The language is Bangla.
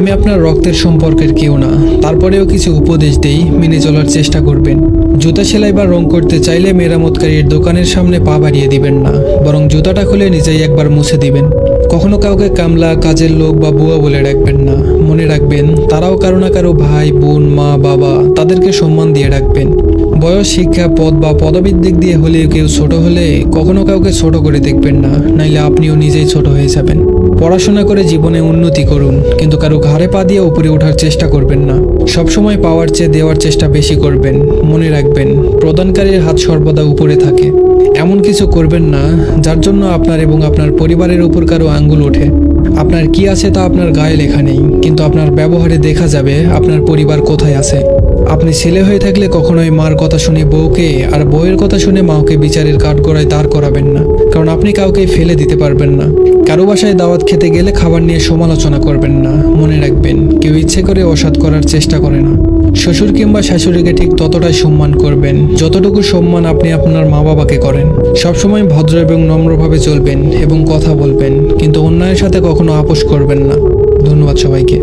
আমি আপনার রক্তের সম্পর্কের কেউ না, তারপরেও কিছু উপদেশ দেই, মেনে চলার চেষ্টা করবেন। জুতা সেলাই বা রং করতে চাইলে মেরামতকারীর দোকানের সামনে পা বাড়িয়ে দিবেন না, বরং জুতাটা খুলে নিজেই একবার মুছে দিবেন। কখনো কাউকে কামলা, কাজের লোক বা বুয়া বলে ডাকবেন না। মনে রাখবেন, তারাও কারো না কারো ভাই, বোন, মা, বাবা, তাদেরকে সম্মান দিয়ে ডাকবেন। বয়স, শিক্ষা, পদ বা পদবীর দিক দিয়ে হলেও কেউ ছোট হলে কখনো কাউকে ছোট করে দেখবেন না, নাইলে আপনিও নিজেই ছোট হয়ে যাবেন। পড়াশোনা করে জীবনে উন্নতি করুন, কিন্তু কারো ঘাড়ে পা দিয়ে উপরে ওঠার চেষ্টা করবেন না। সবসময় পাওয়ার চেয়ে দেওয়ার চেষ্টা বেশি করবেন। মনে রাখবেন, প্রদানকারীর হাত সর্বদা উপরে থাকে। এমন কিছু করবেন না যার জন্য আপনার এবং আপনার পরিবারের উপর কারো আঙ্গুল ওঠে। আপনার কি আছে তা আপনার গায়ে লেখা নেই, কিন্তু আপনার ব্যবহারে দেখা যাবে আপনার পরিবার কোথায় আছে। আপনি ছেলে হয়ে থাকলে কখনোই মার কথা শুনে বউকে আর বউয়ের কথা শুনে মাকে বিচারের কাঠগড়ায় দাঁড় করাবেন না, কারণ আপনি কাউকে ফেলে দিতে পারবেন না। কারো বাসায় দাওয়াত খেতে গেলে খাবার নিয়ে সমালোচনা করবেন না। মনে রাখবেন, কেউ ইচ্ছে করে অসৎ করার চেষ্টা করে না। শ্বশুর কিংবা শাশুড়িকে ঠিক ততটাই সম্মান করবেন যতটুকু সম্মান আপনি আপনার মা বাবাকে করেন। সবসময় ভদ্র এবং নম্রভাবে চলবেন এবং কথা বলবেন, কিন্তু অন্যায়ের সাথে কখনো আপোষ করবেন না। ধন্যবাদ সবাইকে।